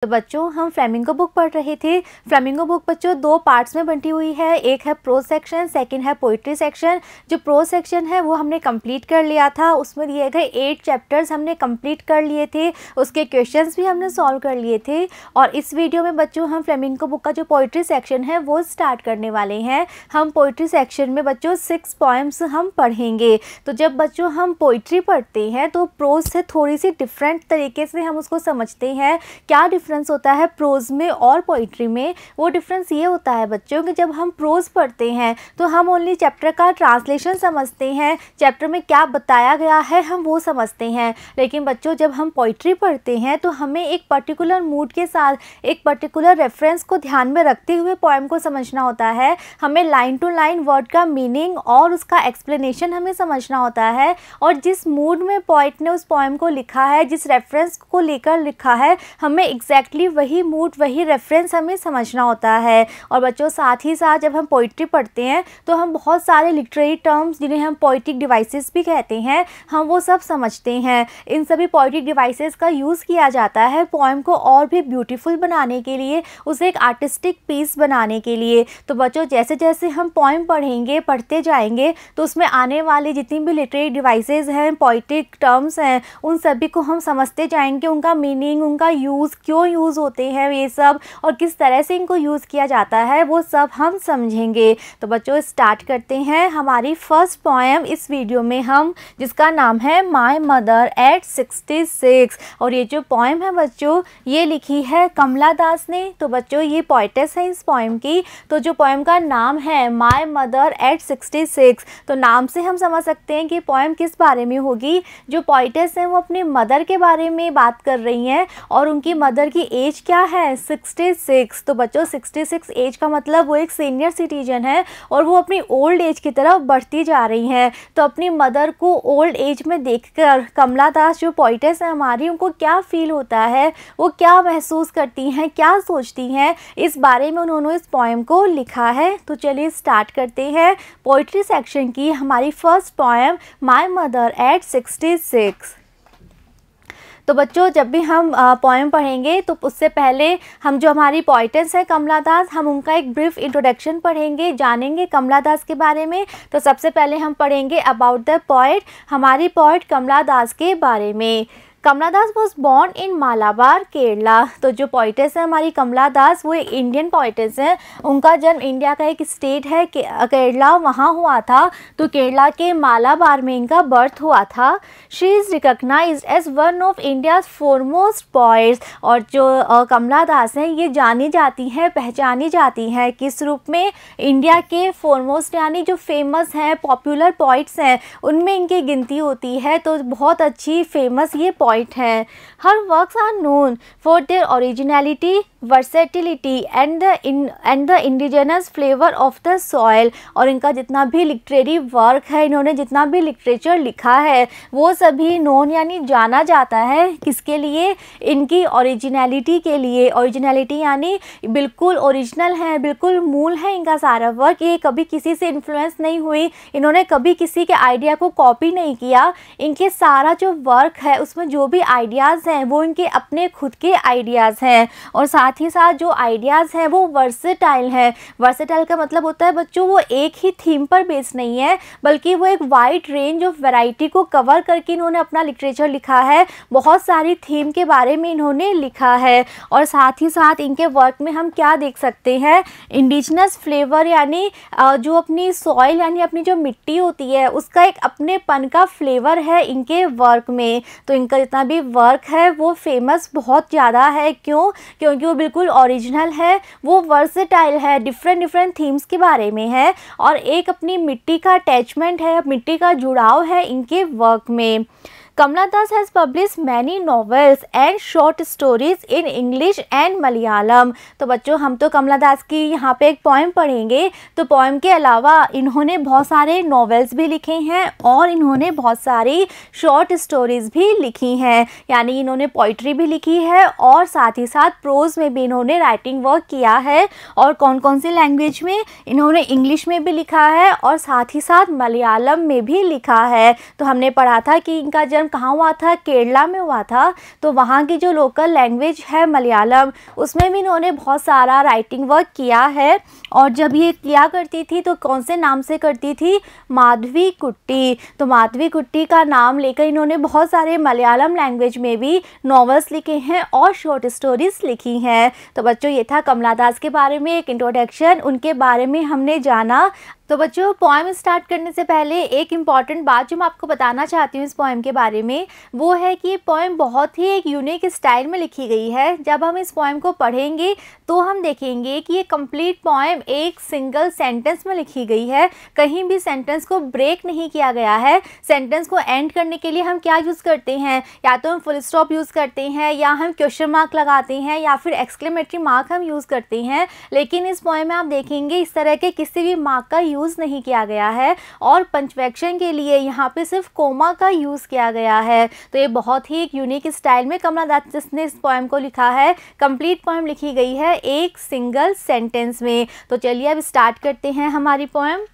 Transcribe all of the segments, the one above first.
तो बच्चों हम फ्लेमिंगो बुक पढ़ रहे थे। फ्लेमिंगो बुक बच्चों दो पार्ट्स में बंटी हुई है, एक है प्रोज सेक्शन, सेकंड है पोइट्री सेक्शन। जो प्रोज सेक्शन है वो हमने कंप्लीट कर लिया था, उसमें दिए गए 8 चैप्टर्स हमने कंप्लीट कर लिए थे, उसके क्वेश्चंस भी हमने सॉल्व कर लिए थे। और इस वीडियो में बच्चों हम फ्लेमिंगो बुक का जो पोइट्री सेक्शन है वो स्टार्ट करने वाले हैं। हम पोइट्री सेक्शन में बच्चों 6 पोएम्स हम पढ़ेंगे। तो जब बच्चों हम पोइट्री पढ़ते हैं तो प्रोज से थोड़ी सी डिफरेंट तरीके से हम उसको समझते हैं। क्या डिफरेंस होता है प्रोज में और पोइट्री में? वो डिफरेंस ये होता है बच्चों कि जब हम प्रोज पढ़ते हैं तो हम ओनली चैप्टर का ट्रांसलेशन समझते हैं, चैप्टर में क्या बताया गया है हम वो समझते हैं। लेकिन बच्चों जब हम पोइट्री पढ़ते हैं तो हमें एक पर्टिकुलर मूड के साथ एक पर्टिकुलर रेफरेंस को ध्यान में रखते हुए पोएम को समझना होता है। हमें लाइन टू लाइन वर्ड का मीनिंग और उसका एक्सप्लेनेशन हमें समझना होता है, और जिस मूड में पोइट ने उस पोएम को लिखा है, जिस रेफरेंस को लेकर लिखा है, हमें एग्जैक्टली वही मूड वही रेफरेंस हमें समझना होता है। और बच्चों साथ ही साथ जब हम पोइट्री पढ़ते हैं तो हम बहुत सारे लिटरेरी टर्म्स जिन्हें हम पोइटिक डिवाइसेस भी कहते हैं, हम वो सब समझते हैं। इन सभी पोइटिक डिवाइसेस का यूज़ किया जाता है पोएम को और भी ब्यूटीफुल बनाने के लिए, उसे एक आर्टिस्टिक पीस बनाने के लिए। तो बच्चों जैसे जैसे हम पोएम पढ़ेंगे, पढ़ते जाएंगे, तो उसमें आने वाली जितनी भी लिटरेरी डिवाइसेस हैं, पोइटिक टर्म्स हैं, उन सभी को हम समझते जाएंगे, उनका मीनिंग, उनका यूज़, क्यों यूज़ होते हैं ये सब, और किस तरह से इनको यूज़ किया जाता है, वो सब हम समझेंगे। तो बच्चों स्टार्ट करते हैं हमारी फर्स्ट पोएम इस वीडियो में हम, जिसका नाम है माय मदर एट 66। और ये जो पोएम है बच्चों ये लिखी है कमला दास ने। तो बच्चों ये पोइटेस है इस पोएम की। तो जो पोएम का नाम है माय मदर एट 66, तो नाम से हम समझ सकते हैं कि पोएम किस बारे में होगी। जो पोइटेस हैं वो अपनी मदर के बारे में बात कर रही हैं, और उनकी मदर की एज क्या है? 66। तो बच्चों 66 एज का मतलब वो एक सीनियर सिटीजन है और वो अपनी ओल्ड एज की तरफ बढ़ती जा रही हैं। तो अपनी मदर को ओल्ड एज में देखकर कमला दास जो पोइटेस है हमारी, उनको क्या फील होता है, वो क्या महसूस करती हैं, क्या सोचती हैं, इस बारे में उन्होंने इस पोएम को लिखा है। तो चलिए स्टार्ट करते हैं पोइट्री सेक्शन की हमारी first poem my mother eight 66। तो बच्चों जब भी हम पोएम पढ़ेंगे तो उससे पहले हम जो हमारी पोइटेस है कमला दास, हम उनका एक ब्रीफ इंट्रोडक्शन पढ़ेंगे, जानेंगे कमला दास के बारे में। तो सबसे पहले हम पढ़ेंगे अबाउट द पोइट, हमारी पोइट कमला दास के बारे में। Kamala Das was born in Malabar Kerala. तो जो पोइटेस है हमारी कमला दास वो एक इंडियन पोइटेस है। उनका जन्म इंडिया का एक स्टेट है केरला, वहाँ हुआ था। तो केरला के मालाबार में इनका बर्थ हुआ था। She is recognised as one of India's foremost poets. और जो कमला दास हैं ये जानी जाती हैं, पहचानी जाती हैं किस रूप में? इंडिया के फोरमोस्ट यानी जो फेमस हैं, पॉपुलर पोइट्स हैं, उनमें इनकी गिनती होती है। तो बहुत अच्छी फेमस ये पोइट हैं। Her works are known for their originality, versatility and the indigenous flavour of the soil. और इनका जितना भी लिटरेरी वर्क है, इन्होंने जितना भी लिटरेचर लिखा है, वो सभी नोन यानी जाना जाता है किसके लिए? इनकी ओरिजिनलिटी के लिए। ओरिजिनलिटी यानी बिल्कुल ओरिजिनल है, बिल्कुल मूल है इनका सारा वर्क। ये कभी किसी से इन्फ्लुएंस नहीं हुई, इन्होंने कभी किसी के आइडिया को कॉपी नहीं किया। इनके सारा जो वर्क है उसमें जो भी आइडियाज़ हैं वो इनके अपने खुद के आइडियाज़ हैं, और साथ ही साथ जो आइडियाज़ हैं वो वर्सेटाइल हैं। वर्सेटाइल का मतलब होता है बच्चों वो एक ही थीम पर बेस्ड नहीं है, बल्कि वो एक वाइड रेंज ऑफ वैरायटी को कवर करके इन्होंने अपना लिटरेचर लिखा है। बहुत सारी थीम के बारे में इन्होंने लिखा है। और साथ ही साथ इनके वर्क में हम क्या देख सकते हैं? इंडिजिनस फ्लेवर यानी जो अपनी सॉइल यानी अपनी जो मिट्टी होती है उसका एक अपनेपन का फ्लेवर है इनके वर्क में। तो इनका जितना भी वर्क है वो फेमस बहुत ज़्यादा है। क्यों? क्योंकि वो बिल्कुल ओरिजिनल है, वो वर्सेटाइल है, डिफरेंट थीम्स के बारे में है, और एक अपनी मिट्टी का अटैचमेंट है, मिट्टी का जुड़ाव है इनके वर्क में। Kamala Das has published many novels and short stories in English and Malayalam। तो बच्चों हम तो कमला दास की यहाँ पे एक पोएम पढ़ेंगे। तो पोएम के अलावा इन्होंने बहुत सारे नॉवेल्स भी लिखे हैं और इन्होंने बहुत सारी शॉर्ट स्टोरीज़ भी लिखी हैं, यानी इन्होंने पोइट्री भी लिखी है और साथ ही साथ प्रोज में भी इन्होंने राइटिंग वर्क किया है। और कौन कौन सी लैंग्वेज में? इन्होंने इंग्लिश में भी लिखा है और साथ ही साथ मलयालम में भी लिखा है। तो हमने पढ़ा था कि इनका जब जन्म कहाँ हुआ था, केरला में हुआ था। तो वहाँ की जो लोकल लैंग्वेज है मलयालम, उसमें भी इन्होंने बहुत सारा राइटिंग वर्क किया है। और जब ये किया करती थी तो कौन से नाम से करती थी, माधवीकुट्टी। तो माधवीकुट्टी का नाम लेकर इन्होंने बहुत सारे मलयालम लैंग्वेज में भी नॉवेल्स लिखे हैं और शॉर्ट स्टोरीज लिखी हैं। तो बच्चों ये था कमला दास के बारे में एक इंट्रोडक्शन, उनके बारे में हमने जाना। तो बच्चों पोएम स्टार्ट करने से पहले एक इम्पॉर्टेंट बात जो मैं आपको बताना चाहती हूँ इस पोएम के बारे में, वो है कि ये पोएम बहुत ही एक यूनिक स्टाइल में लिखी गई है। जब हम इस पोएम को पढ़ेंगे तो हम देखेंगे कि ये कंप्लीट पोएम एक सिंगल सेंटेंस में लिखी गई है। कहीं भी सेंटेंस को ब्रेक नहीं किया गया है। सेंटेंस को एंड करने के लिए हम क्या यूज़ करते हैं, या तो हम फुल स्टॉप यूज़ करते हैं, या हम क्वेश्चन मार्क लगाते हैं, या फिर एक्सक्लेमेटरी मार्क हम यूज़ करते हैं। लेकिन इस पोएम में आप देखेंगे इस तरह के किसी भी मार्क का यूज़ नहीं किया गया है, और पंचुएशन के लिए यहाँ पे सिर्फ कोमा का यूज़ किया गया है। तो ये बहुत ही एक यूनिक स्टाइल में कमला दास ने इस पोएम को लिखा है। कंप्लीट पोएम लिखी गई है एक सिंगल सेंटेंस में। तो चलिए अब स्टार्ट करते हैं हमारी poem.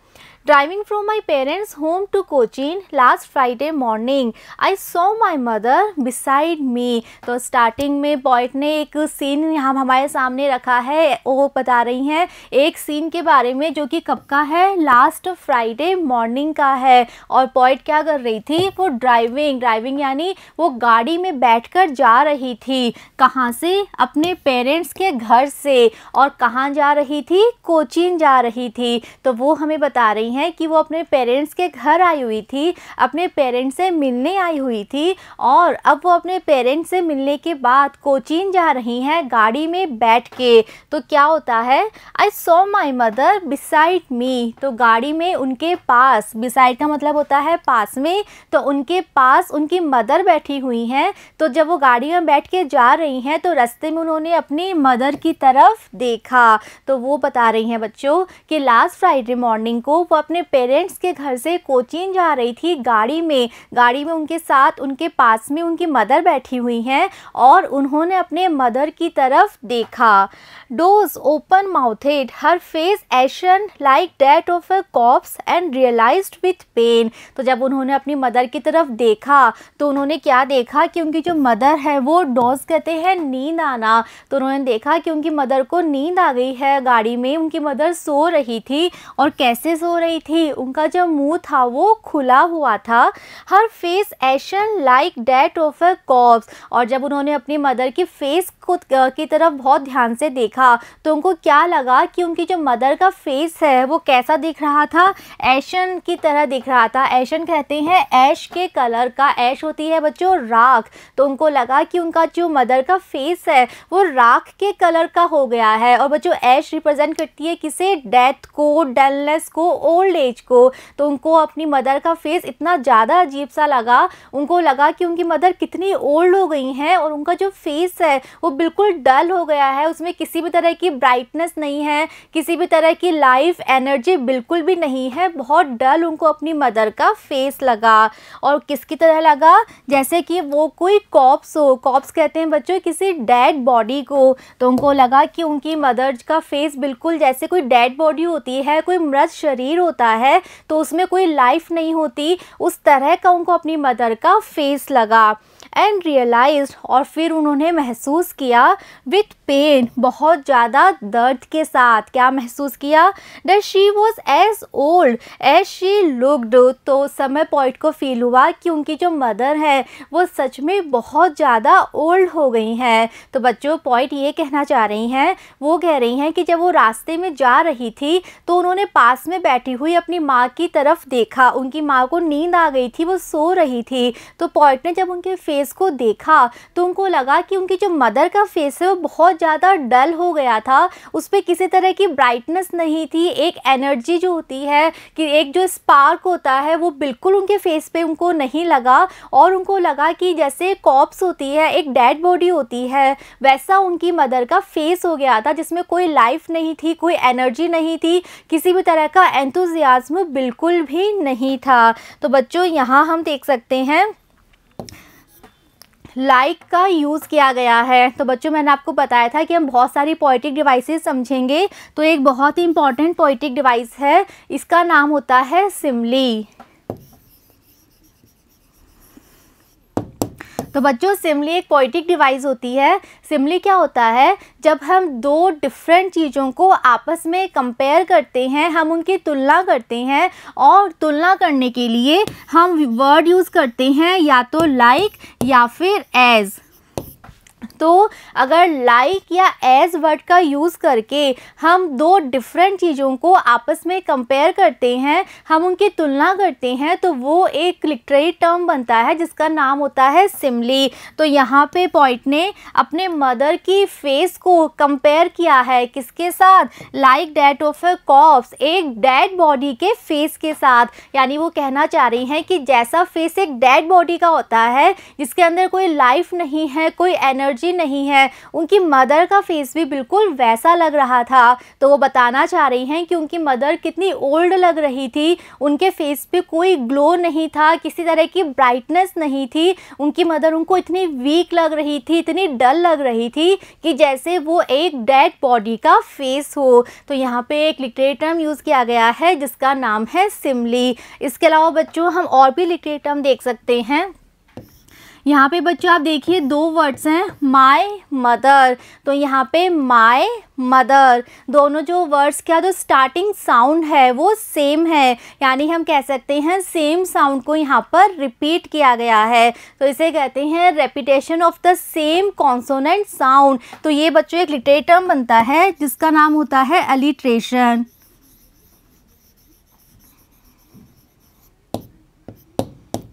Driving from my parents' home to Cochin last Friday morning, I saw my mother beside me। तो स्टार्टिंग में पोइट ने एक सीन यहाँ हमारे सामने रखा है, वो बता रही हैं एक सीन के बारे में जो कि कब का है, लास्ट फ्राइडे मॉर्निंग का है। और पोइट क्या कर रही थी, वो ड्राइविंग यानी वो गाड़ी में बैठकर जा रही थी। कहाँ से, अपने पेरेंट्स के घर से। और कहाँ जा रही थी, कोचीन जा रही थी। तो वो हमें बता रही हैं कि वो अपने पेरेंट्स के घर आई हुई थी, अपने पेरेंट्स से मिलने आई हुई थी। और अब वो अपने पेरेंट्स से मिलने के बाद कोचीन जा रही हैं गाड़ी में बैठ के। तो क्या होता है, I saw my mother beside me. तो गाड़ी में उनके पास, बिसाइड का मतलब होता है पास में, तो उनके पास उनकी मदर बैठी हुई हैं। तो जब वो गाड़ी में बैठ के जा रही हैं तो रास्ते में उन्होंने अपनी मदर की तरफ देखा। तो वो बता रही हैं बच्चों कि लास्ट फ्राइडे मॉर्निंग को वो अपने पेरेंट्स के घर से कोचीन जा रही थी गाड़ी में उनके साथ उनके पास में उनकी मदर बैठी हुई हैं, और उन्होंने अपने मदर की तरफ देखा। Those open mouthed, her face ashen like that of a corpse and realised with pain. तो जब उन्होंने अपनी मदर की तरफ देखा तो उन्होंने क्या देखा कि उनकी जो मदर है वो डोज कहते हैं नींद आना। तो उन्होंने देखा कि उनकी मदर को नींद आ गई है गाड़ी में। उनकी मदर सो रही थी, और कैसे सो रही थी, उनका जो मुंह था वो खुला हुआ था। Her face ashen like that of a corpse. और जब उन्होंने अपनी मदर की फेस की तरफ बहुत ध्यान से देखा तो उनको क्या लगा कि उनकी जो मदर का फेस है वो कैसा दिख रहा था, एशन की तरह दिख रहा था। एशन कहते हैं ऐश के कलर का, ऐश होती है बच्चों राख। तो उनको लगा कि उनका जो मदर का फेस है वो राख के कलर का हो गया है। और बच्चों ऐश रिप्रेजेंट करती है किसे, डेथ को, डलनेस को, ओल्ड एज को। तो उनको अपनी मदर का फेस इतना ज़्यादा अजीब सा लगा, उनको लगा कि उनकी मदर कितनी ओल्ड हो गई हैं, और उनका जो फेस है वो बिल्कुल डल हो गया है। उसमें किसी भी तरह की ब्राइटनेस नहीं है, किसी भी तरह की लाइफ एनर्जी बिल्कुल भी नहीं है। बहुत डल उनको अपनी मदर का फेस लगा। और किसकी तरह लगा, जैसे कि वो कोई कॉप्स हो। कॉप्स कहते हैं बच्चों किसी डेड बॉडी को। तो उनको लगा कि उनकी मदर का फेस बिल्कुल जैसे कोई डेड बॉडी होती है, कोई मृत शरीर होता है तो उसमें कोई लाइफ नहीं होती, उस तरह का उनको अपनी मदर का फेस लगा। एंड रियलाइज्ड, और फिर उन्होंने महसूस किया, विथ पेन, बहुत ज़्यादा दर्द के साथ। क्या महसूस किया, that she was as old as she looked. तो उस समय पोइट को फील हुआ कि उनकी जो मदर है वो सच में बहुत ज़्यादा ओल्ड हो गई हैं। तो बच्चों पोइट ये कहना चाह रही हैं, वो कह रही हैं कि जब वो रास्ते में जा रही थी तो उन्होंने पास में बैठी हुई अपनी माँ की तरफ देखा। उनकी माँ को नींद आ गई थी, वो सो रही थी। तो पोइट ने जब उनके फेस को देखा तो उनको लगा कि उनकी जो मदर का फेस है वो बहुत ज़्यादा डल हो गया था, उस पर किसी तरह की ब्राइटनेस नहीं थी। एक एनर्जी जो होती है कि एक जो स्पार्क होता है वो बिल्कुल उनके फेस पे उनको नहीं लगा। और उनको लगा कि जैसे कॉप्स होती है, एक डेड बॉडी होती है, वैसा उनकी मदर का फेस हो गया था, जिसमें कोई लाइफ नहीं थी, कोई एनर्जी नहीं थी, किसी भी तरह का एंथुजियाज्म बिल्कुल भी नहीं था। तो बच्चों यहाँ हम देख सकते हैं लाइक का यूज़ किया गया है। तो बच्चों मैंने आपको बताया था कि हम बहुत सारी पोएटिक डिवाइसेस समझेंगे। तो एक बहुत ही इंपॉर्टेंट पोएटिक डिवाइस है, इसका नाम होता है सिमली। तो बच्चों सिमली एक पोइटिक डिवाइस होती है। सिमली क्या होता है, जब हम दो डिफरेंट चीज़ों को आपस में कंपेयर करते हैं, हम उनकी तुलना करते हैं और तुलना करने के लिए हम वर्ड यूज़ करते हैं या तो लाइक या फिर एज। तो अगर लाइक या एज वर्ड का यूज़ करके हम दो डिफरेंट चीज़ों को आपस में कंपेयर करते हैं, हम उनकी तुलना करते हैं, तो वो एक लिटरेरी टर्म बनता है जिसका नाम होता है सिमली। तो यहाँ पे पॉइंट ने अपने मदर की फेस को कंपेयर किया है किसके साथ, like that of a cops, एक डेड बॉडी के फेस के साथ। यानी वो कहना चाह रही हैं कि जैसा फेस एक डेड बॉडी का होता है जिसके अंदर कोई लाइफ नहीं है, कोई एनर्जी नहीं है, उनकी मदर का फेस भी बिल्कुल वैसा लग रहा था। तो वो बताना चाह रही हैं कि उनकी मदर कितनी ओल्ड लग रही थी, उनके फेस पे कोई ग्लो नहीं था, किसी तरह की ब्राइटनेस नहीं थी। उनकी मदर उनको इतनी वीक लग रही थी, इतनी डल लग रही थी कि जैसे वो एक डेड बॉडी का फेस हो। तो यहाँ पे एक लिटरेरी टर्म यूज़ किया गया है जिसका नाम है सिमली। इसके अलावा बच्चों हम और भी लिटरेरी टर्म देख सकते हैं। यहाँ पे बच्चों आप देखिए दो वर्ड्स हैं, माय मदर। तो यहाँ पे माय मदर, दोनों जो वर्ड्स का जो स्टार्टिंग साउंड है वो सेम है, यानी हम कह सकते हैं सेम साउंड को यहाँ पर रिपीट किया गया है। तो इसे कहते हैं repetition of the same consonant sound. तो ये बच्चों एक लिटरेरी टर्म बनता है जिसका नाम होता है अलिट्रेशन।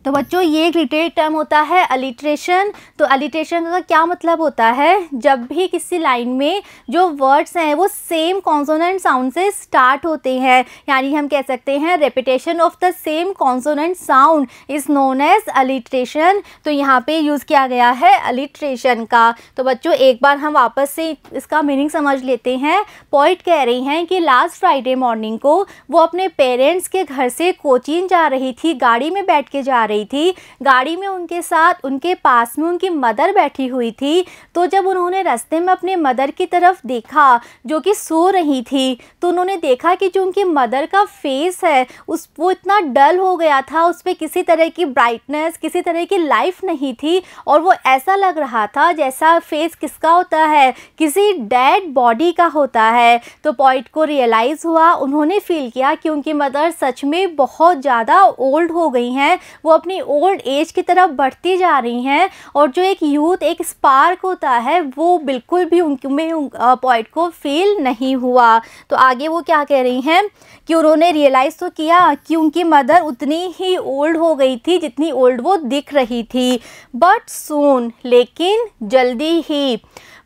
तो बच्चों ये एक लिटरेरी टर्म होता है अलिट्रेशन। तो अलिट्रेशन का क्या मतलब होता है, जब भी किसी लाइन में जो वर्ड्स हैं वो सेम कॉन्सोनेंट साउंड से स्टार्ट होते हैं, यानी हम कह सकते हैं repetition of the same consonant sound is known as alliteration. तो यहाँ पे यूज़ किया गया है अलिट्रेशन का। तो बच्चों एक बार हम वापस से इसका मीनिंग समझ लेते हैं। पॉइंट कह रही हैं कि लास्ट फ्राइडे मॉर्निंग को वो अपने पेरेंट्स के घर से कोचीन जा रही थी, गाड़ी में बैठ के जा रही थी। गाड़ी में उनके साथ उनके पास में उनकी मदर बैठी हुई थी। तो जब उन्होंने रास्ते में अपने मदर की तरफ देखा जो कि सो रही थी, तो उन्होंने देखा कि जो उनकी मदर का फेस है वो इतना डल हो गया था, उस पर किसी तरह की ब्राइटनेस, किसी तरह की लाइफ नहीं थी और वो ऐसा लग रहा था जैसा फेस किसका होता है, किसी डेड बॉडी का होता है। तो पॉइंट को रियलाइज़ हुआ, उन्होंने फील किया कि उनकी मदर सच में बहुत ज़्यादा ओल्ड हो गई हैं, वो अपनी ओल्ड एज की तरफ बढ़ती जा रही हैं और जो एक यूथ, एक स्पार्क होता है वो बिल्कुल भी उनमें पॉइंट को फील नहीं हुआ। तो आगे वो क्या कह रही हैं कि उन्होंने रियलाइज़ तो किया कि उनकी मदर उतनी ही ओल्ड हो गई थी जितनी ओल्ड वो दिख रही थी, बट सून, लेकिन जल्दी ही,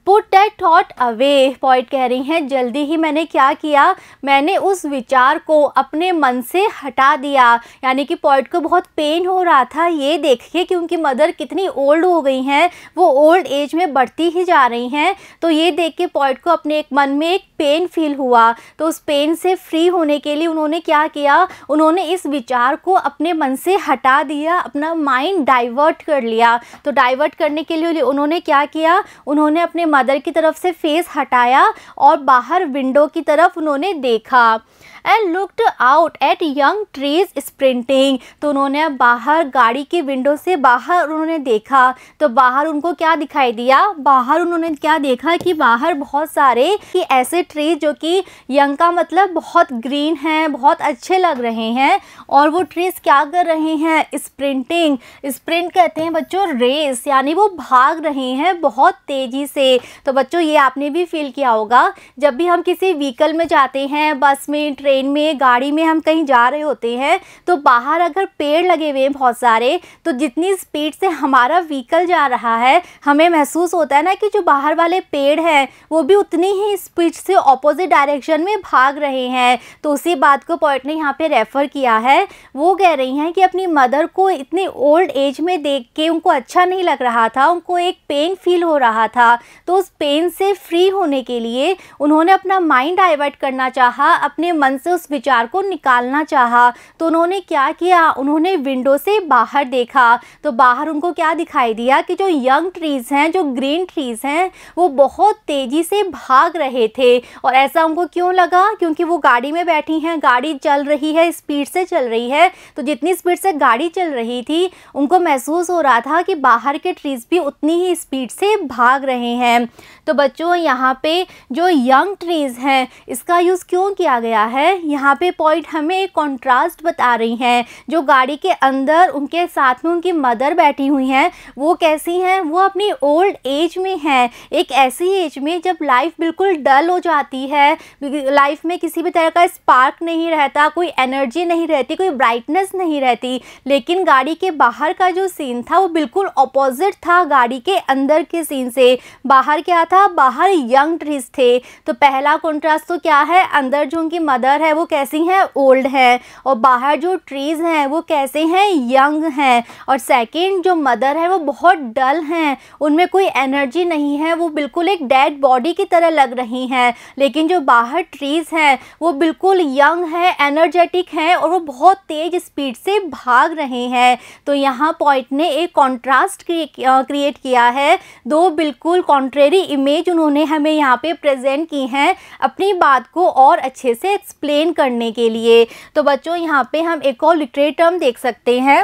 put that thought away. Point कह रही हैं जल्दी ही मैंने क्या किया, मैंने उस विचार को अपने मन से हटा दिया। यानी कि पॉइंट को बहुत पेन हो रहा था ये देखिए कि उनकी मदर कितनी ओल्ड हो गई हैं, वो ओल्ड एज में बढ़ती ही जा रही हैं। तो ये देख के पॉइंट को अपने एक मन में एक पेन फील हुआ। तो उस पेन से फ्री होने के लिए उन्होंने क्या किया, उन्होंने इस विचार को अपने मन से हटा दिया, अपना माइंड डाइवर्ट कर लिया। तो डाइवर्ट करने के लिए उन्होंने क्या किया, उन्होंने अपने मदर की तरफ से फेस हटाया और बाहर विंडो की तरफ उन्होंने देखा। And looked out at young trees sprinting. तो उन्होंने बाहर गाड़ी की विंडो से बाहर उन्होंने देखा, तो बाहर उनको क्या दिखाई दिया, बाहर उन्होंने क्या देखा कि बाहर बहुत सारे कि ऐसे ट्रीज जो कि यंग का मतलब बहुत ग्रीन हैं, बहुत अच्छे लग रहे हैं और वो ट्रीज क्या कर रहे हैं, स्प्रिंटिंग। स्प्रिंट कहते हैं बच्चों रेस, यानी वो भाग रहे हैं बहुत तेज़ी से। तो बच्चों ये आपने भी फील किया होगा, जब भी हम किसी व्हीकल में जाते हैं, बस में, ट्रेन में, गाड़ी में हम कहीं जा रहे होते हैं, तो बाहर अगर पेड़ लगे हुए हैं बहुत सारे, तो जितनी स्पीड से हमारा व्हीकल जा रहा है हमें महसूस होता है ना कि जो बाहर वाले पेड़ हैं वो भी उतनी ही स्पीड से ऑपोजिट डायरेक्शन में भाग रहे हैं। तो उसी बात को पॉइंट ने यहाँ पे रेफ़र किया है। वो कह रही हैं कि अपनी मदर को इतनी ओल्ड एज में देख के उनको अच्छा नहीं लग रहा था, उनको एक पेन फील हो रहा था। तो उस पेन से फ्री होने के लिए उन्होंने अपना माइंड डाइवर्ट करना चाहा, अपने मन से उस विचार को निकालना चाहा। तो उन्होंने क्या किया, उन्होंने विंडो से बाहर देखा तो बाहर उनको क्या दिखाई दिया कि जो यंग ट्रीज़ हैं, जो ग्रीन ट्रीज़ हैं, वो बहुत तेज़ी से भाग रहे थे। और ऐसा उनको क्यों लगा, क्योंकि वो गाड़ी में बैठी हैं, गाड़ी चल रही है, स्पीड से चल रही है, तो जितनी स्पीड से गाड़ी चल रही थी उनको महसूस हो रहा था कि बाहर के ट्रीज़ भी उतनी ही स्पीड से भाग रहे हैं। तो बच्चों यहाँ पे जो यंग ट्रीज़ हैं इसका यूज़ क्यों किया गया है, यहाँ पे पॉइंट हमें एक कॉन्ट्रास्ट बता रही हैं। जो गाड़ी के अंदर उनके साथ में उनकी मदर बैठी हुई हैं वो कैसी हैं, वो अपनी ओल्ड एज में हैं, एक ऐसी एज में जब लाइफ बिल्कुल डल हो जाती है, लाइफ में किसी भी तरह का स्पार्क नहीं रहता, कोई एनर्जी नहीं रहती, कोई ब्राइटनेस नहीं रहती। लेकिन गाड़ी के बाहर का जो सीन था वो बिल्कुल ऑपोजिट था गाड़ी के अंदर के सीन से। बाहर क्या था, बाहर यंग ट्रीज थे। तो पहला कॉन्ट्रास्ट तो क्या है, अंदर जो उनकी मदर है वो कैसी हैं, ओल्ड है, और बाहर जो ट्रीज हैं वो कैसे हैं, यंग हैं। और सेकंड जो मदर है वो बहुत डल हैं, उनमें कोई एनर्जी नहीं है, वो बिल्कुल एक डेड बॉडी की तरह लग रही हैं। लेकिन जो बाहर ट्रीज हैं वो बिल्कुल यंग है, एनर्जेटिक हैं और वो बहुत तेज स्पीड से भाग रहे हैं। तो यहाँ पॉइंट ने एक कॉन्ट्रास्ट क्रिएट किया है, दो बिल्कुल कॉन्ट्रेरी इमेज उन्होंने हमें यहाँ पे प्रेजेंट की हैं अपनी बात को और अच्छे से एक्सप्लेन करने के लिए। तो बच्चों यहाँ पे हम एक और लिटरेरी टर्म देख सकते हैं।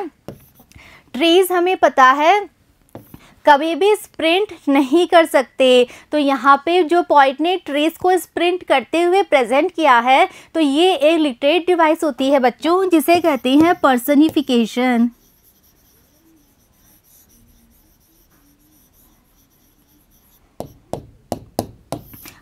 ट्रीज हमें पता है कभी भी स्प्रिंट नहीं कर सकते। तो यहाँ पे जो पॉइंट ने ट्रीज को स्प्रिंट करते हुए प्रेजेंट किया है, तो ये एक लिटरेरी डिवाइस होती है बच्चों, जिसे कहते हैं पर्सनिफिकेशन।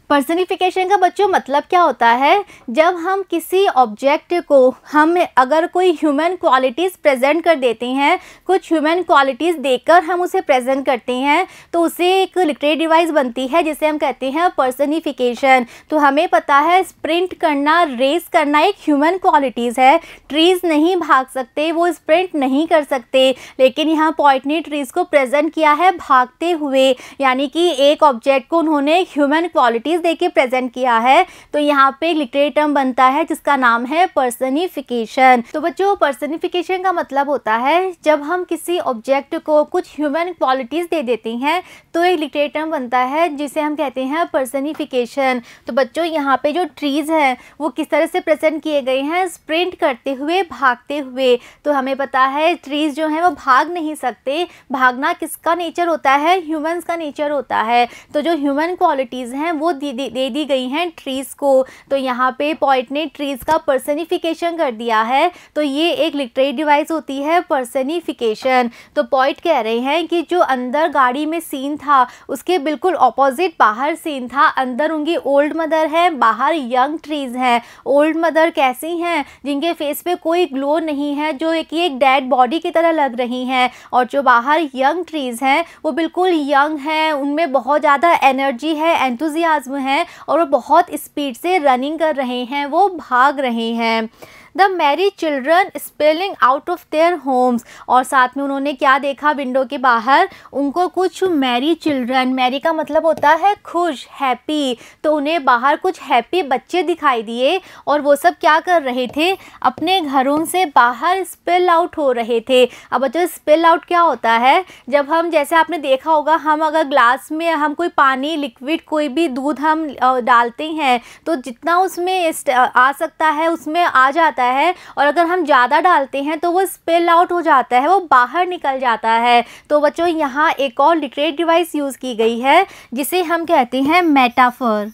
पर्सनिफिकेशन का बच्चों मतलब क्या होता है, जब हम किसी ऑब्जेक्ट को हम अगर कोई ह्यूमन क्वालिटीज़ प्रेजेंट कर देते हैं, कुछ ह्यूमन क्वालिटीज़ देकर हम उसे प्रेजेंट करते हैं, तो उसे एक लिटरेरी डिवाइस बनती है जिसे हम कहते हैं पर्सनिफिकेशन। तो हमें पता है स्प्रिंट करना, रेस करना एक ह्यूमन क्वालिटीज़ है। ट्रीज़ नहीं भाग सकते, वो स्प्रिंट नहीं कर सकते, लेकिन यहाँ पॉइंट ने ट्रीज़ को प्रेजेंट किया है भागते हुए, यानी कि एक ऑब्जेक्ट को उन्होंने ह्यूमन क्वालिटीज़ देके प्रेजेंट किया है। तो यहाँ पे एक लिटरेरी टर्म बनता है जिसका नाम है पर्सनिफिकेशन। तो बच्चों पर्सनिफिकेशन का मतलब होता है जब हम किसी ऑब्जेक्ट को कुछ ह्यूमन क्वालिटीज़ दे देते हैं तो एक लिटरेरी टर्म बनता है जिसे हम कहते हैं पर्सनिफिकेशन। तो बच्चों यहाँ पे जो ट्रीज़ हैं वो किस तरह से प्रेजेंट किए गए हैं, स्प्रिंट करते हुए, भागते हुए। तो हमें पता है ट्रीज़ जो हैं वो भाग नहीं सकते, भागना किसका नेचर होता है, ह्यूमंस का नेचर होता है। तो जो ह्यूमन क्वालिटीज़ हैं वो दे दी गई हैं ट्रीज़ को। तो यहाँ पे पॉइंट ने ट्रीज़ का पर्सनिफिकेशन कर दिया है। तो ये एक लिटरेरी डिवाइस होती है पर्सनिफिकेशन। तो पॉइंट कह रहे हैं कि जो अंदर गाड़ी में सीन था उसके बिल्कुल ऑपोजिट बाहर सीन था। अंदर उनकी ओल्ड मदर है, बाहर यंग ट्रीज़ हैं। ओल्ड मदर कैसी हैं, जिनके फेस पे कोई ग्लो नहीं है, जो एक डेड बॉडी की तरह लग रही हैं। और जो बाहर यंग ट्रीज़ हैं वो बिल्कुल यंग हैं, उनमें बहुत ज़्यादा एनर्जी है, एंथुजियाज्म है और वो बहुत स्पीड से रनिंग कर रहे हैं, वो भाग रहे हैं। The Mary children spelling out of their homes. और साथ में उन्होंने क्या देखा, विंडो के बाहर उनको कुछ मैरी चिल्ड्रन, मैरी का मतलब होता है खुश, हैप्पी। तो उन्हें बाहर कुछ हैप्पी बच्चे दिखाई दिए और वो सब क्या कर रहे थे, अपने घरों से बाहर स्पेल आउट हो रहे थे। अब बच्चों स्पेल आउट क्या होता है, जब हम, जैसे आपने देखा होगा, हम अगर ग्लास में हम कोई पानी, लिक्विड, कोई भी दूध हम डालते हैं तो जितना उसमें आ सकता है उसमें आ जाता है, और अगर हम ज़्यादा डालते हैं तो वो स्पिल आउट हो जाता है, वो बाहर निकल जाता है। तो बच्चों यहाँ एक और लिटरेरी डिवाइस यूज़ की गई है जिसे हम कहते हैं मेटाफर।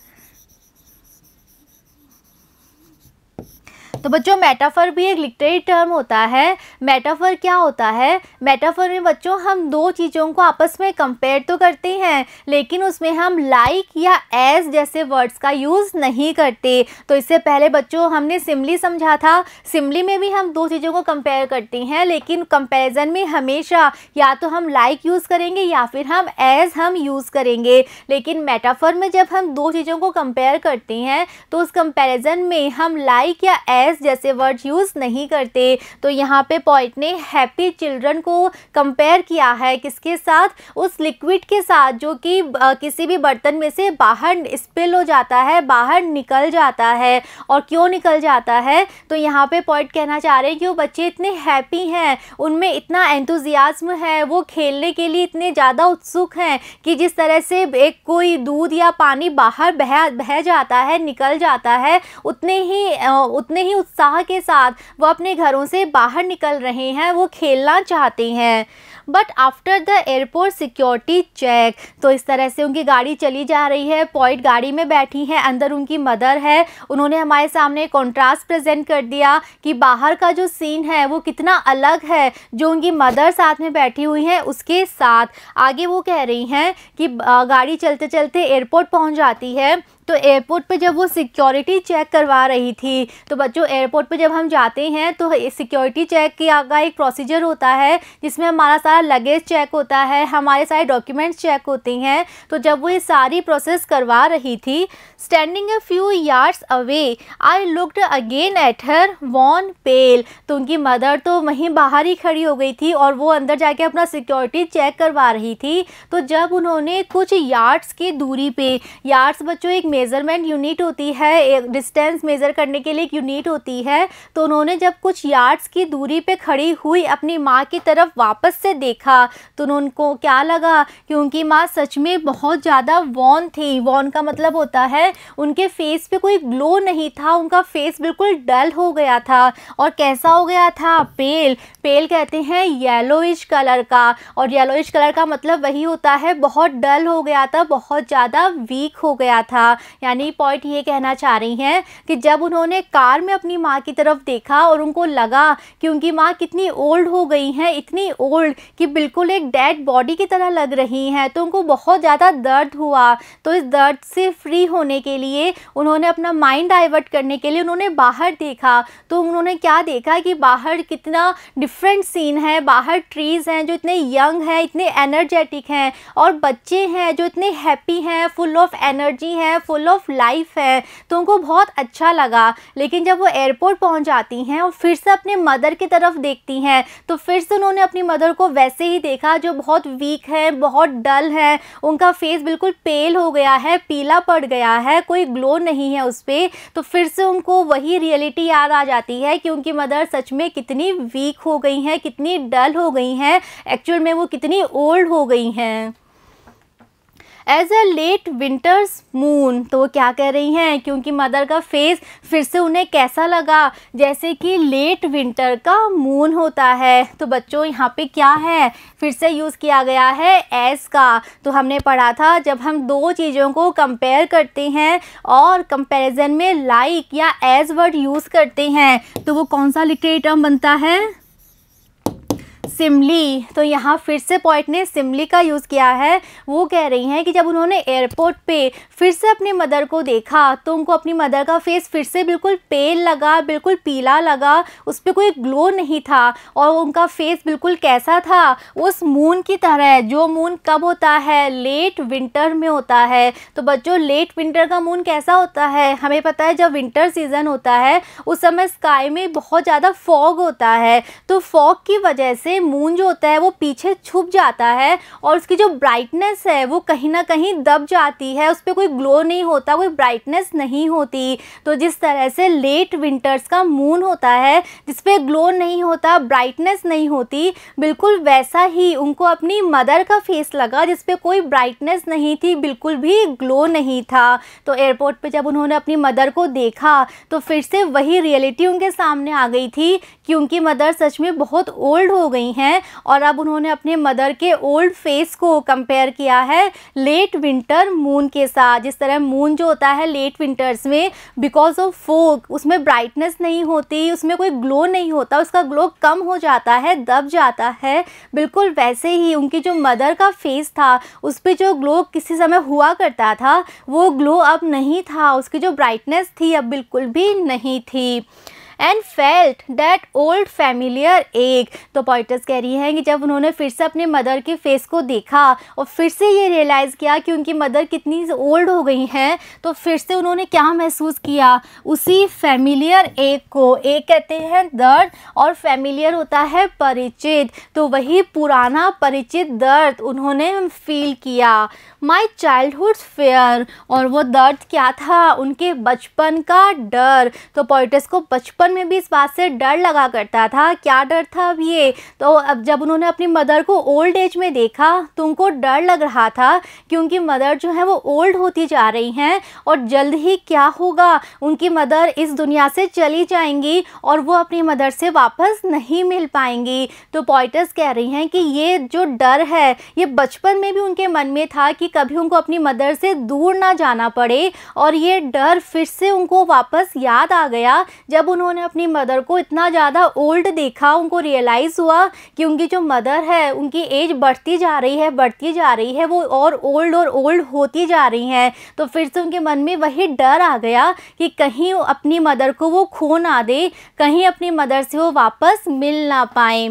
तो बच्चों मेटाफर भी एक लिटरेरी टर्म होता है। मेटाफर क्या होता है, मेटाफर में बच्चों हम दो चीज़ों को आपस में कंपेयर तो करते हैं लेकिन उसमें हम लाइक या एज जैसे वर्ड्स का यूज़ नहीं करते। तो इससे पहले बच्चों हमने सिमली समझा था, सिमली में भी हम दो चीज़ों को कंपेयर करते हैं लेकिन कंपैरिजन में हमेशा या तो हम लाइक यूज़ करेंगे या फिर हम एज हम यूज़ करेंगे। लेकिन मेटाफर में जब हम दो चीज़ों को कंपेयर करते हैं तो उस कंपैरिजन में हम लाइक या एज हैप्पीनेस जैसे वर्ड यूज़ नहीं करते। तो यहाँ पे पोइट ने हैप्पी चिल्ड्रन को कंपेयर किया है किसके साथ, उस लिक्विड के साथ जो कि किसी भी बर्तन में से बाहर स्पिल हो जाता है, बाहर निकल जाता है। और क्यों निकल जाता है, तो यहाँ पे पोइट कहना चाह रहे हैं कि वो बच्चे इतने हैप्पी हैं, उनमें इतना एंथुजियाज्म है, वो खेलने के लिए इतने ज़्यादा उत्सुक हैं कि जिस तरह से एक कोई दूध या पानी बाहर बह जाता है, निकल जाता है, उतने ही उत्साह के साथ वो अपने घरों से बाहर निकल रहे हैं, वो खेलना चाहते हैं। But after the airport security check, तो इस तरह से उनकी गाड़ी चली जा रही है, पोइट गाड़ी में बैठी हैं, अंदर उनकी मदर है। उन्होंने हमारे सामने कंट्रास्ट प्रेजेंट कर दिया कि बाहर का जो सीन है वो कितना अलग है जो उनकी मदर साथ में बैठी हुई है उसके साथ। आगे वो कह रही हैं कि गाड़ी चलते चलते एयरपोर्ट पहुंच जाती है। तो एयरपोर्ट पे जब वो सिक्योरिटी चेक करवा रही थी, तो बच्चों एयरपोर्ट पे जब हम जाते हैं तो सिक्योरिटी चेक की आगे एक प्रोसीजर होता है जिसमें हमारा सारा लगेज चेक होता है, हमारे सारे डॉक्यूमेंट्स चेक होते हैं। तो जब वो ये सारी प्रोसेस करवा रही थी, standing a few yards away I looked again at her wan pale, तो उनकी मदर तो वहीं बाहर ही खड़ी हो गई थी और वो अंदर जाके अपना सिक्योरिटी चेक करवा रही थी। तो जब उन्होंने कुछ यार्ड्स की दूरी पे, यार्ड्स बच्चों एक मेज़रमेंट यूनिट होती है, एक डिस्टेंस मेज़र करने के लिए एक यूनिट होती है, तो उन्होंने जब कुछ यार्ड्स की दूरी पे खड़ी हुई अपनी माँ की तरफ वापस से देखा तो उनको क्या लगा कि उनकी माँ सच में बहुत ज़्यादा वॉर्न थी। वॉर्न का मतलब होता है उनके फेस पे कोई ग्लो नहीं था, उनका फेस बिल्कुल डल हो गया था। और कैसा हो गया था, पेल। पेल कहते हैं येलोइश कलर का, और येलोइश कलर का मतलब वही होता है बहुत डल हो गया था, बहुत ज़्यादा वीक हो गया था। यानी पॉइंट ये कहना चाह रही हैं कि जब उन्होंने कार में अपनी माँ की तरफ देखा और उनको लगा कि उनकी माँ कितनी ओल्ड हो गई हैं, इतनी ओल्ड कि बिल्कुल एक डेड बॉडी की तरह लग रही हैं, तो उनको बहुत ज़्यादा दर्द हुआ। तो इस दर्द से फ्री होने के लिए उन्होंने अपना माइंड डाइवर्ट करने के लिए उन्होंने बाहर देखा। तो उन्होंने क्या देखा कि बाहर कितना डिफरेंट सीन है, बाहर ट्रीज़ हैं जो इतने यंग हैं, इतने एनर्जेटिक हैं, और बच्चे हैं जो इतने हैप्पी हैं, फुल ऑफ एनर्जी हैं, फुल ऑफ लाइफ है। तो उनको बहुत अच्छा लगा। लेकिन जब वो एयरपोर्ट पहुंच जाती हैं और फिर से अपने मदर की तरफ देखती हैं तो फिर से उन्होंने अपनी मदर को वैसे ही देखा जो बहुत वीक है, बहुत डल है, उनका फेस बिल्कुल पेल हो गया है, पीला पड़ गया है, कोई ग्लो नहीं है उस पर। तो फिर से उनको वही रियलिटी याद आ जाती है कि उनकी मदर सच में कितनी वीक हो गई हैं, कितनी डल हो गई हैं, एक्चुअल में वो कितनी ओल्ड हो गई हैं। As a late winter's moon, तो वो क्या कह रही हैं कि उनकी मदर का फेस फिर से उन्हें कैसा लगा, जैसे कि लेट विंटर का मून होता है। तो बच्चों यहाँ पे क्या है, फिर से यूज़ किया गया है एज का। तो हमने पढ़ा था जब हम दो चीज़ों को कंपेयर करते हैं और कंपैरिजन में लाइक या एज वर्ड यूज़ करते हैं तो वो कौन सा लिटरेरी टर्म बनता है, सिमली। तो यहाँ फिर से पॉइंट ने सिमली का यूज़ किया है। वो कह रही हैं कि जब उन्होंने एयरपोर्ट पे फिर से अपनी मदर को देखा तो उनको अपनी मदर का फेस फिर से बिल्कुल पेल लगा, बिल्कुल पीला लगा, उस पर कोई ग्लो नहीं था, और उनका फेस बिल्कुल कैसा था, उस मून की तरह, जो मून कब होता है, लेट विंटर में होता है। तो बच्चों लेट विंटर का मून कैसा होता है, हमें पता है जब विंटर सीज़न होता है उस समय स्काई में बहुत ज़्यादा फॉग होता है। तो फॉग की वजह से मून जो होता है वो पीछे छुप जाता है और उसकी जो ब्राइटनेस है वो कहीं ना कहीं दब जाती है, उस पर कोई ग्लो नहीं होता, कोई ब्राइटनेस नहीं होती। तो जिस तरह से लेट विंटर्स का मून होता है जिस पे ग्लो नहीं होता, ब्राइटनेस नहीं होती, बिल्कुल वैसा ही उनको अपनी मदर का फेस लगा जिस पे कोई ब्राइटनेस नहीं थी, बिल्कुल भी ग्लो नहीं था। तो एयरपोर्ट पे जब उन्होंने अपनी मदर को देखा तो फिर से वही रियलिटी उनके सामने आ गई थी कि उनकी मदर सच में बहुत ओल्ड हो गई हैं, और अब उन्होंने अपने मदर के ओल्ड फेस को कंपेयर किया है लेट विंटर मून के साथ। जिस तरह मून जो होता है लेट विंटर्स में बिकॉज ऑफ फॉग उसमें ब्राइटनेस नहीं होती, उसमें कोई ग्लो नहीं होता, उसका ग्लो कम हो जाता है, दब जाता है, बिल्कुल वैसे ही उनकी जो मदर का फेस था उस पर जो ग्लो किसी समय हुआ करता था वो ग्लो अब नहीं था, उसकी जो ब्राइटनेस थी अब बिल्कुल भी नहीं थी। And felt that old familiar एक। तो पोइटस कह रही हैं कि जब उन्होंने फिर से अपने मदर के फेस को देखा और फिर से ये रियलाइज़ किया कि उनकी मदर कितनी ओल्ड हो गई हैं, तो फिर से उन्होंने क्या महसूस किया, उसी फैमिलियर एक को, एक कहते हैं दर्द और फैमिलियर होता है परिचित, तो वही पुराना परिचित दर्द उन्होंने फील किया। माई चाइल्डहुड फेयर, और वो दर्द क्या था, उनके बचपन का डर। तो पोइटस को बचपन में भी इस बात से डर लगा करता था। क्या डर था अब ये, तो अब जब उन्होंने अपनी मदर को ओल्ड एज में देखा तो उनको डर लग रहा था कि उनकी मदर जो है वो ओल्ड होती जा रही हैं और जल्द ही क्या होगा, उनकी मदर इस दुनिया से चली जाएंगी और वो अपनी मदर से वापस नहीं मिल पाएंगी। तो पोइटस कह रही हैं कि ये जो डर है ये बचपन में भी उनके मन में था कि कभी उनको अपनी मदर से दूर ना जाना पड़े, और ये डर फिर से उनको वापस याद आ गया जब उन्होंने अपनी मदर को इतना ज़्यादा ओल्ड देखा। उनको रियलाइज़ हुआ कि उनकी जो मदर है उनकी एज बढ़ती जा रही है, वो और ओल्ड होती जा रही हैं। तो फिर से उनके मन में वही डर आ गया कि कहीं अपनी मदर को वो खो ना दे, कहीं अपनी मदर से वो वापस मिल ना पाए।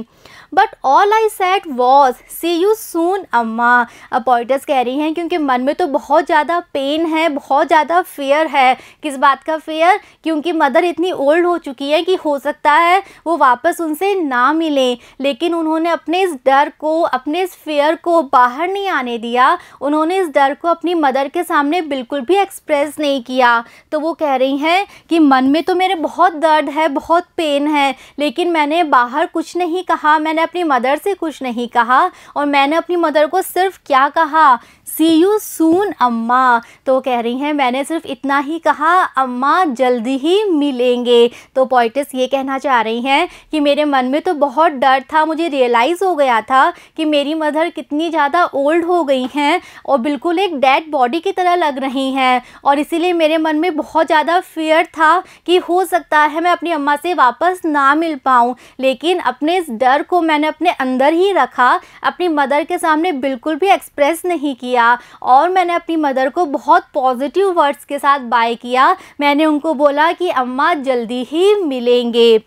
But all I said was see you soon Amma. अब पोइटस कह रही हैं क्योंकि मन में तो बहुत ज़्यादा पेन है, बहुत ज़्यादा फेयर है। किस बात का फेयर, क्योंकि मदर इतनी ओल्ड हो चुकी है कि हो सकता है वो वापस उनसे ना मिले, लेकिन उन्होंने अपने इस डर को, अपने इस फेयर को बाहर नहीं आने दिया। उन्होंने इस डर को अपनी मदर के सामने बिल्कुल भी एक्सप्रेस नहीं किया। तो वो कह रही हैं कि मन में तो मेरे बहुत दर्द है, बहुत पेन है, लेकिन मैंने बाहर कुछ नहीं कहा, मैंने अपनी मदर से कुछ नहीं कहा, और मैंने अपनी मदर को सिर्फ क्या कहा, सी यू सून अम्मा। तो कह रही हैं मैंने सिर्फ इतना ही कहा, अम्मा जल्दी ही मिलेंगे। तो पोइटस ये कहना चाह रही हैं कि मेरे मन में तो बहुत डर था, मुझे रियलाइज़ हो गया था कि मेरी मदर कितनी ज़्यादा ओल्ड हो गई हैं और बिल्कुल एक डेड बॉडी की तरह लग रही हैं, और इसीलिए मेरे मन में बहुत ज़्यादा फियर था कि हो सकता है मैं अपनी अम्मा से वापस ना मिल पाऊँ। लेकिन अपने इस डर को मैंने अपने अंदर ही रखा, अपनी मदर के सामने बिल्कुल भी एक्सप्रेस नहीं किया, और मैंने अपनी मदर को बहुत पॉजिटिव वर्ड्स के साथ बाय किया। मैंने उनको बोला कि अम्मा जल्दी ही मिलेंगे।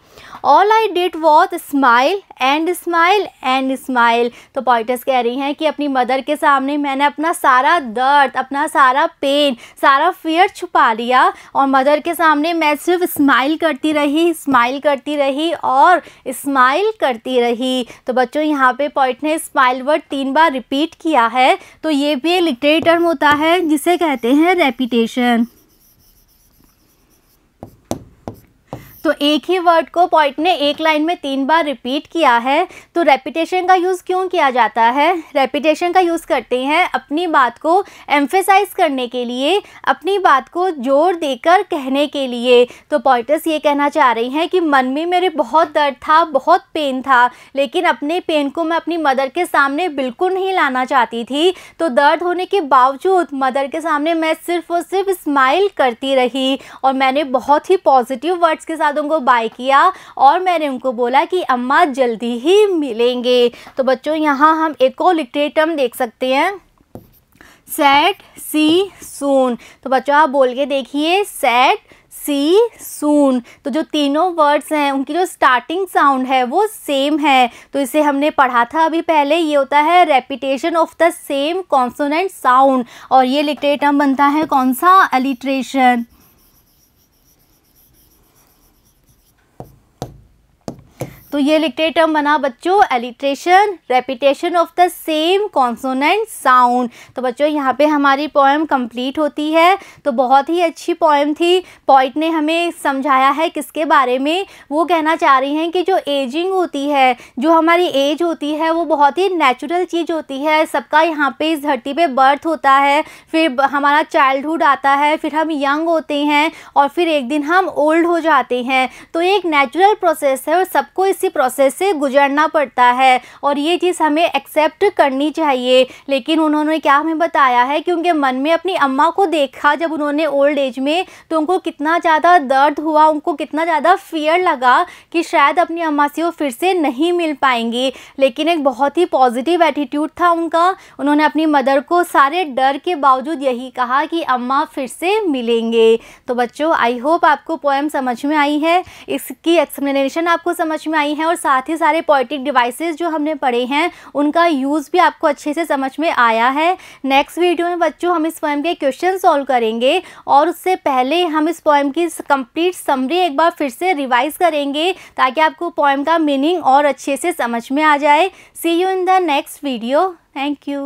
All I did was smile and smile and smile. तो पोइटस कह रही हैं कि अपनी मदर के सामने मैंने अपना सारा दर्द, अपना सारा पेन, सारा फियर छुपा लिया, और मदर के सामने मैं सिर्फ स्माइल करती रही और स्माइल करती रही। तो बच्चों यहाँ पे पोइट ने स्माइल वर्ड 3 बार रिपीट किया है। तो ये भी एक लिटरेरी टर्म होता है जिसे कहते हैं रेपिटेशन। तो एक ही वर्ड को पोइट ने एक लाइन में 3 बार रिपीट किया है। तो रेपिटेशन का यूज़ क्यों किया जाता है? रेपिटेशन का यूज़ करते हैं अपनी बात को एम्फेसाइज करने के लिए, अपनी बात को जोर देकर कहने के लिए। तो पोइटस ये कहना चाह रही हैं कि मन में मेरे बहुत दर्द था, बहुत पेन था, लेकिन अपने पेन को मैं अपनी मदर के सामने बिल्कुल नहीं लाना चाहती थी। तो दर्द होने के बावजूद मदर के सामने मैं सिर्फ और सिर्फ स्माइल करती रही, और मैंने बहुत ही पॉजिटिव वर्ड्स के साथ उनको बाय किया, और मैंने उनको बोला कि अम्मा जल्दी ही मिलेंगे। तो बच्चों यहाँ हम एक और लिटरेरी टर्म देख सकते हैं, सैड सी सून। तो बच्चों आप बोल के देखिए, सैड सी सून। तो जो तीनों वर्ड्स हैं उनकी जो स्टार्टिंग साउंड है वो सेम है। तो इसे हमने पढ़ा था अभी पहले, ये होता है repetition of the same consonant sound, और ये लिटरेरी टर्म बनता है कौन सा? अलिट्रेशन। तो ये लिटरेरी टर्म बना बच्चों alliteration, repetition of the same consonant sound. तो बच्चों यहाँ पे हमारी पोएम कंप्लीट होती है। तो बहुत ही अच्छी पोएम थी। पोइट ने हमें समझाया है किसके बारे में, वो कहना चाह रही हैं कि जो एजिंग होती है, जो हमारी एज होती है, वो बहुत ही नेचुरल चीज़ होती है। सबका यहाँ पे इस धरती पे बर्थ होता है, फिर हमारा चाइल्डहुड आता है, फिर हम यंग होते हैं, और फिर एक दिन हम ओल्ड हो जाते हैं। तो एक नेचुरल प्रोसेस है और सबको इसी प्रोसेस से गुजरना पड़ता है और ये चीज़ हमें एक्सेप्ट करनी चाहिए। लेकिन उन्होंने क्या हमें बताया है कि उनके मन में अपनी अम्मा को देखा जब उन्होंने ओल्ड एज में, तो उनको कितना ज़्यादा दर्द हुआ, उनको कितना ज़्यादा फियर लगा कि शायद अपनी अम्मा से वो फिर से नहीं मिल पाएंगी। लेकिन एक बहुत ही पॉजिटिव एटीट्यूड था उनका। उन्होंने अपनी मदर को सारे डर के बावजूद यही कहा कि अम्मा फिर से मिलेंगे। तो बच्चों, आई होप आपको पोएम समझ में आई है, इसकी एक्सप्लेनेशन आपको समझ में आई है और साथ ही सारे पोएटिक डिवाइसेस जो हमने पढ़े हैं उनका यूज़ भी आपको अच्छे से समझ में आया है। नेक्स्ट वीडियो में बच्चों हम इस पोएम के क्वेश्चन सॉल्व करेंगे और उससे पहले हम इस पोएम की कंप्लीट समरी एक बार फिर से रिवाइज करेंगे ताकि आपको पोएम का मीनिंग और अच्छे से समझ में आ जाए। See you in the next video. Thank you.